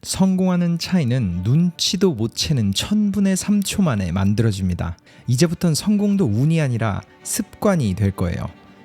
성공하는 차이는 눈치도 못 채는 1000분의 3초 만에 만들어집니다. 이제부턴 성공도 운이 아니라 습관이 될 거예요.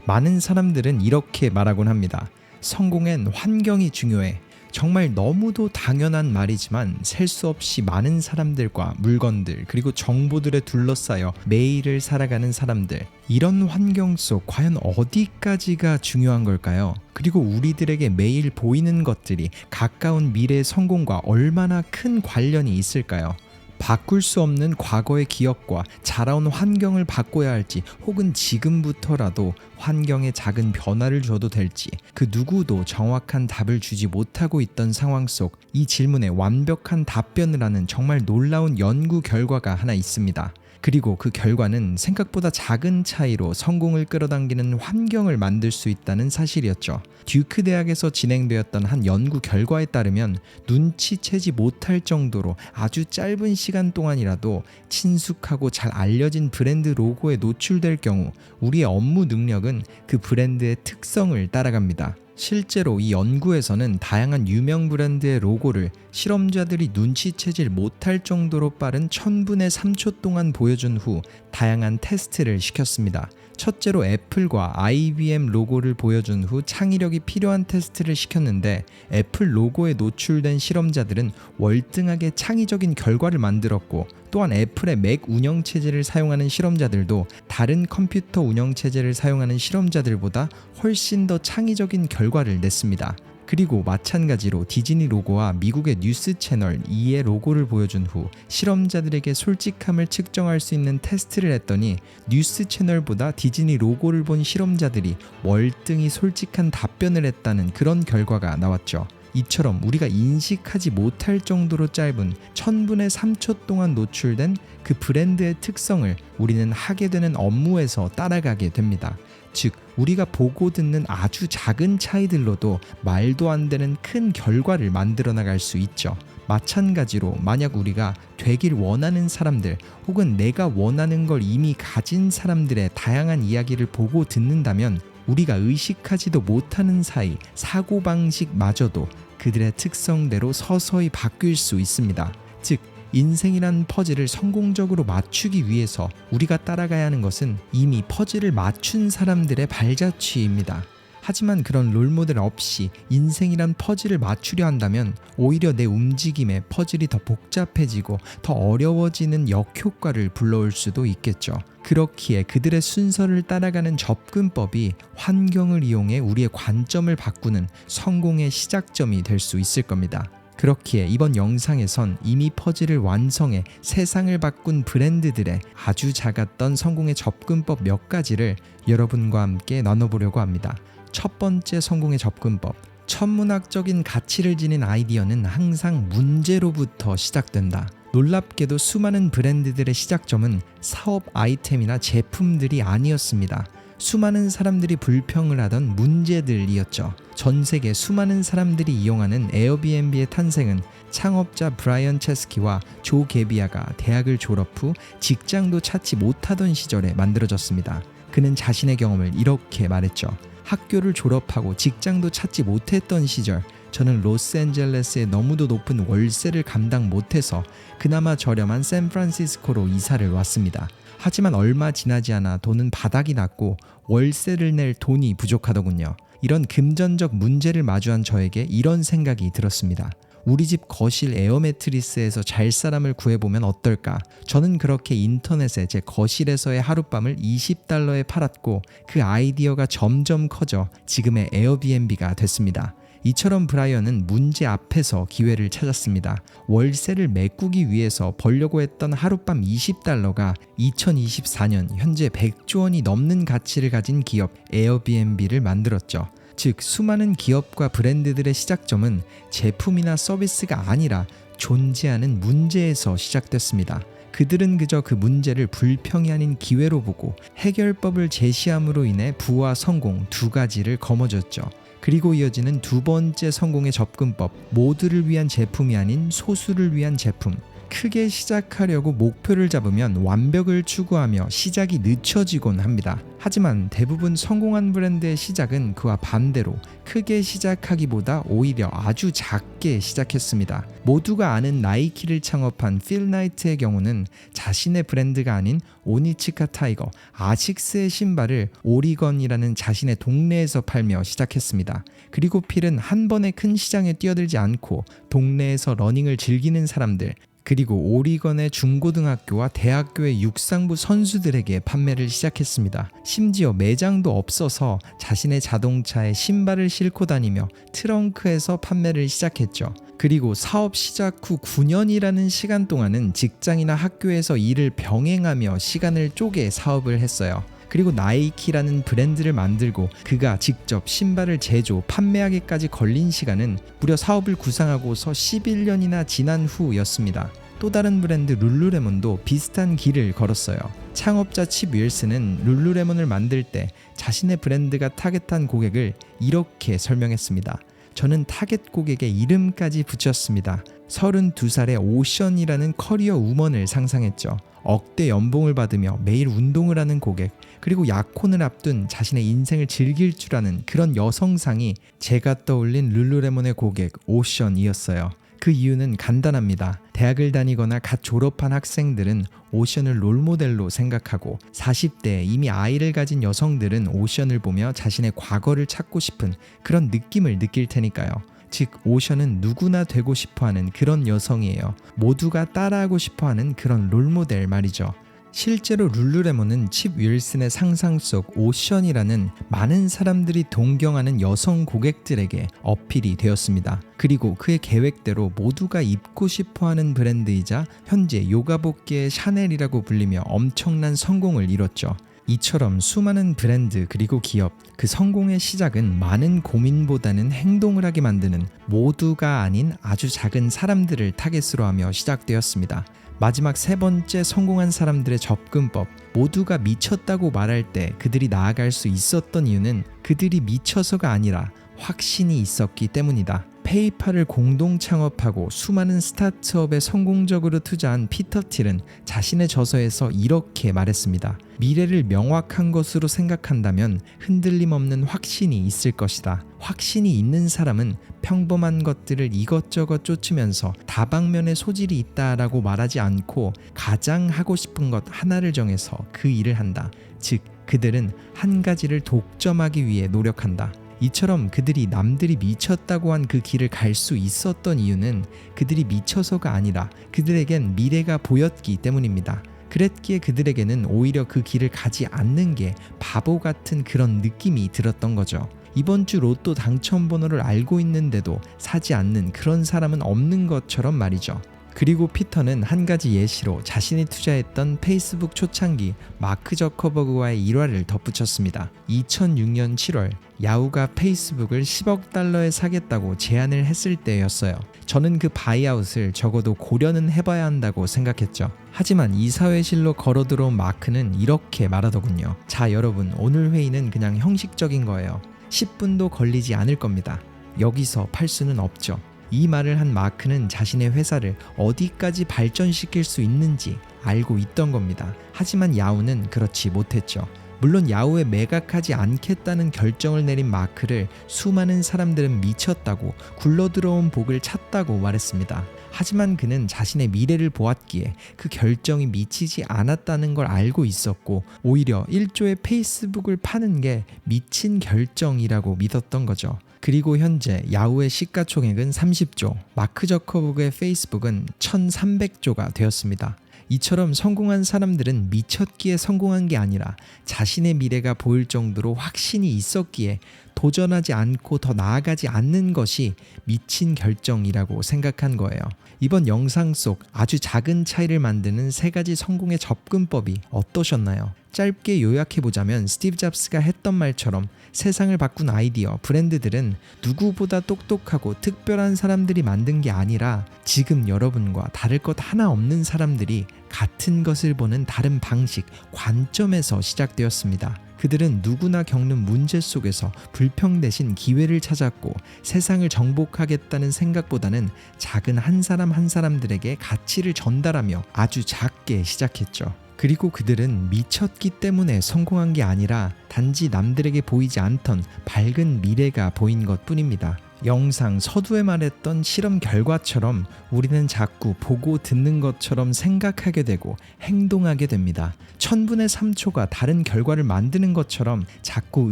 많은 사람들은 이렇게 말하곤 합니다. 성공엔 환경이 중요해. 정말 너무도 당연한 말이지만 셀 수 없이 많은 사람들과 물건들 그리고 정보들에 둘러싸여 매일을 살아가는 사람들, 이런 환경 속 과연 어디까지가 중요한 걸까요? 그리고 우리들에게 매일 보이는 것들이 가까운 미래의 성공과 얼마나 큰 관련이 있을까요? 바꿀 수 없는 과거의 기억과 자라온 환경을 바꿔야 할지, 혹은 지금부터라도 환경에 작은 변화를 줘도 될지, 그 누구도 정확한 답을 주지 못하고 있던 상황 속 이 질문에 완벽한 답변을 하는 정말 놀라운 연구 결과가 하나 있습니다. 그리고 그 결과는 생각보다 작은 차이로 성공을 끌어당기는 환경을 만들 수 있다는 사실이었죠. 듀크 대학에서 진행되었던 한 연구 결과에 따르면 눈치채지 못할 정도로 아주 짧은 시간 동안이라도 친숙하고 잘 알려진 브랜드 로고에 노출될 경우 우리의 업무 능력은 그 브랜드의 특성을 따라갑니다. 실제로 이 연구에서는 다양한 유명 브랜드의 로고를 실험자들이 눈치채질 못할 정도로 빠른 1000분의 3초 동안 보여준 후 다양한 테스트를 시켰습니다. 첫째로 애플과 IBM 로고를 보여준 후 창의력이 필요한 테스트를 시켰는데, 애플 로고에 노출된 실험자들은 월등하게 창의적인 결과를 만들었고, 또한 애플의 맥 운영체제를 사용하는 실험자들도 다른 컴퓨터 운영체제를 사용하는 실험자들보다 훨씬 더 창의적인 결과를 냈습니다. 그리고 마찬가지로 디즈니 로고와 미국의 뉴스 채널 E의 로고를 보여준 후 실험자들에게 솔직함을 측정할 수 있는 테스트를 했더니 뉴스 채널보다 디즈니 로고를 본 실험자들이 월등히 솔직한 답변을 했다는 그런 결과가 나왔죠. 이처럼 우리가 인식하지 못할 정도로 짧은 1000분의 3초 동안 노출된 그 브랜드의 특성을 우리는 하게 되는 업무에서 따라가게 됩니다. 즉, 우리가 보고 듣는 아주 작은 차이들로도 말도 안 되는 큰 결과를 만들어 나갈 수 있죠. 마찬가지로 만약 우리가 되길 원하는 사람들, 혹은 내가 원하는 걸 이미 가진 사람들의 다양한 이야기를 보고 듣는다면 우리가 의식하지도 못하는 사이 사고방식마저도 그들의 특성대로 서서히 바뀔 수 있습니다. 즉, 인생이란 퍼즐을 성공적으로 맞추기 위해서 우리가 따라가야 하는 것은 이미 퍼즐을 맞춘 사람들의 발자취입니다. 하지만 그런 롤모델 없이 인생이란 퍼즐을 맞추려 한다면 오히려 내 움직임에 퍼즐이 더 복잡해지고 더 어려워지는 역효과를 불러올 수도 있겠죠. 그렇기에 그들의 순서를 따라가는 접근법이 환경을 이용해 우리의 관점을 바꾸는 성공의 시작점이 될 수 있을 겁니다. 그렇기에 이번 영상에선 이미 퍼즐을 완성해 세상을 바꾼 브랜드들의 아주 작았던 성공의 접근법 몇 가지를 여러분과 함께 나눠보려고 합니다. 첫 번째 성공의 접근법. 천문학적인 가치를 지닌 아이디어는 항상 문제로부터 시작된다. 놀랍게도 수많은 브랜드들의 시작점은 사업 아이템이나 제품들이 아니었습니다. 수많은 사람들이 불평을 하던 문제들이었죠. 전 세계 수많은 사람들이 이용하는 에어비앤비의 탄생은 창업자 브라이언 체스키와 조 게비아가 대학을 졸업 후 직장도 찾지 못하던 시절에 만들어졌습니다. 그는 자신의 경험을 이렇게 말했죠. 학교를 졸업하고 직장도 찾지 못했던 시절, 저는 로스앤젤레스의 너무도 높은 월세를 감당 못해서 그나마 저렴한 샌프란시스코로 이사를 왔습니다. 하지만 얼마 지나지 않아 돈은 바닥이 났고 월세를 낼 돈이 부족하더군요. 이런 금전적 문제를 마주한 저에게 이런 생각이 들었습니다. 우리 집 거실 에어 매트리스에서 잘 사람을 구해보면 어떨까? 저는 그렇게 인터넷에 제 거실에서의 하룻밤을 $20에 팔았고 그 아이디어가 점점 커져 지금의 에어비앤비가 됐습니다. 이처럼 브라이언은 문제 앞에서 기회를 찾았습니다. 월세를 메꾸기 위해서 벌려고 했던 하룻밤 $20가 2024년 현재 100조 원이 넘는 가치를 가진 기업 에어비앤비를 만들었죠. 즉, 수많은 기업과 브랜드들의 시작점은 제품이나 서비스가 아니라 존재하는 문제에서 시작됐습니다. 그들은 그저 그 문제를 불평이 아닌 기회로 보고 해결법을 제시함으로 인해 부와 성공 두 가지를 거머쥐었죠. 그리고 이어지는 두 번째 성공의 접근법, 모두를 위한 제품이 아닌 소수를 위한 제품. 크게 시작하려고 목표를 잡으면 완벽을 추구하며 시작이 늦춰지곤 합니다. 하지만 대부분 성공한 브랜드의 시작은 그와 반대로 크게 시작하기보다 오히려 아주 작게 시작했습니다. 모두가 아는 나이키를 창업한 필 나이트의 경우는 자신의 브랜드가 아닌 오니치카 타이거, 아식스의 신발을 오리건이라는 자신의 동네에서 팔며 시작했습니다. 그리고 필은 한 번에 큰 시장에 뛰어들지 않고 동네에서 러닝을 즐기는 사람들, 그리고 오리건의 중고등학교와 대학교의 육상부 선수들에게 판매를 시작했습니다. 심지어 매장도 없어서 자신의 자동차에 신발을 싣고 다니며 트렁크에서 판매를 시작했죠. 그리고 사업 시작 후 9년이라는 시간 동안은 직장이나 학교에서 일을 병행하며 시간을 쪼개 사업을 했어요. 그리고 나이키라는 브랜드를 만들고 그가 직접 신발을 제조, 판매하기까지 걸린 시간은 무려 사업을 구상하고서 11년이나 지난 후였습니다. 또 다른 브랜드 룰루레몬도 비슷한 길을 걸었어요. 창업자 칩 윌슨은 룰루레몬을 만들 때 자신의 브랜드가 타겟한 고객을 이렇게 설명했습니다. 저는 타겟 고객의 이름까지 붙였습니다. 32살의 오션이라는 커리어 우먼을 상상했죠. 억대 연봉을 받으며 매일 운동을 하는 고객, 그리고 약혼을 앞둔 자신의 인생을 즐길 줄 아는 그런 여성상이 제가 떠올린 룰루레몬의 고객 오션이었어요. 그 이유는 간단합니다. 대학을 다니거나 갓 졸업한 학생들은 오션을 롤모델로 생각하고 40대에 이미 아이를 가진 여성들은 오션을 보며 자신의 과거를 찾고 싶은 그런 느낌을 느낄 테니까요. 즉 오션은 누구나 되고 싶어하는 그런 여성이에요. 모두가 따라하고 싶어하는 그런 롤모델 말이죠. 실제로 룰루레몬은 칩 윌슨의 상상 속 오션이라는 많은 사람들이 동경하는 여성 고객들에게 어필이 되었습니다. 그리고 그의 계획대로 모두가 입고 싶어하는 브랜드이자 현재 요가복계의 샤넬이라고 불리며 엄청난 성공을 이뤘죠. 이처럼 수많은 브랜드 그리고 기업, 그 성공의 시작은 많은 고민보다는 행동을 하게 만드는 모두가 아닌 아주 작은 사람들을 타겟으로 하며 시작되었습니다. 마지막 세 번째 성공한 사람들의 접근법, 모두가 미쳤다고 말할 때 그들이 나아갈 수 있었던 이유는 그들이 미쳐서가 아니라 확신이 있었기 때문이다. 페이팔을 공동 창업하고 수많은 스타트업에 성공적으로 투자한 피터 틸은 자신의 저서에서 이렇게 말했습니다. 미래를 명확한 것으로 생각한다면 흔들림 없는 확신이 있을 것이다. 확신이 있는 사람은 평범한 것들을 이것저것 쫓으면서 다방면의 소질이 있다라고 말하지 않고 가장 하고 싶은 것 하나를 정해서 그 일을 한다. 즉, 그들은 한 가지를 독점하기 위해 노력한다. 이처럼 그들이 남들이 미쳤다고 한 그 길을 갈 수 있었던 이유는 그들이 미쳐서가 아니라 그들에겐 미래가 보였기 때문입니다. 그랬기에 그들에게는 오히려 그 길을 가지 않는 게 바보 같은 그런 느낌이 들었던 거죠. 이번 주 로또 당첨 번호를 알고 있는데도 사지 않는 그런 사람은 없는 것처럼 말이죠. 그리고 피터는 한 가지 예시로 자신이 투자했던 페이스북 초창기 마크 저커버그와의 일화를 덧붙였습니다. 2006년 7월 야후가 페이스북을 10억 달러에 사겠다고 제안을 했을 때였어요. 저는 그 바이아웃을 적어도 고려는 해봐야 한다고 생각했죠. 하지만 이사회실로 걸어들어온 마크는 이렇게 말하더군요. 자, 여러분, 오늘 회의는 그냥 형식적인 거예요. 10분도 걸리지 않을 겁니다. 여기서 팔 수는 없죠. 이 말을 한 마크는 자신의 회사를 어디까지 발전시킬 수 있는지 알고 있던 겁니다. 하지만 야후는 그렇지 못했죠. 물론 야후에 매각하지 않겠다는 결정을 내린 마크를 수많은 사람들은 미쳤다고 굴러들어온 복을 찾다고 말했습니다. 하지만 그는 자신의 미래를 보았기에 그 결정이 미치지 않았다는 걸 알고 있었고 오히려 1조의 페이스북을 파는 게 미친 결정이라고 믿었던 거죠. 그리고 현재 야후의 시가총액은 30조, 마크 저커버그의 페이스북은 1300조가 되었습니다. 이처럼 성공한 사람들은 미쳤기에 성공한 게 아니라 자신의 미래가 보일 정도로 확신이 있었기에 도전하지 않고 더 나아가지 않는 것이 미친 결정이라고 생각한 거예요. 이번 영상 속 아주 작은 차이를 만드는 세 가지 성공의 접근법이 어떠셨나요? 짧게 요약해보자면 스티브 잡스가 했던 말처럼 세상을 바꾼 아이디어, 브랜드들은 누구보다 똑똑하고 특별한 사람들이 만든 게 아니라 지금 여러분과 다를 것 하나 없는 사람들이 같은 것을 보는 다른 방식, 관점에서 시작되었습니다. 그들은 누구나 겪는 문제 속에서 불평 대신 기회를 찾았고 세상을 정복하겠다는 생각보다는 작은 한 사람 한 사람들에게 가치를 전달하며 아주 작게 시작했죠. 그리고 그들은 미쳤기 때문에 성공한 게 아니라 단지 남들에게 보이지 않던 밝은 미래가 보인 것 뿐입니다. 영상 서두에 말했던 실험 결과처럼 우리는 자꾸 보고 듣는 것처럼 생각하게 되고 행동하게 됩니다. 1000분의 3초가 다른 결과를 만드는 것처럼 자꾸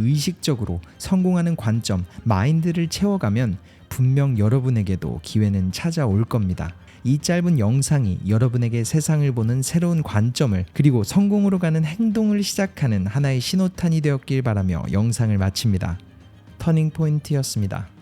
의식적으로 성공하는 관점, 마인드를 채워가면 분명 여러분에게도 기회는 찾아올 겁니다. 이 짧은 영상이 여러분에게 세상을 보는 새로운 관점을 그리고 성공으로 가는 행동을 시작하는 하나의 신호탄이 되었길 바라며 영상을 마칩니다. 터닝포인트였습니다.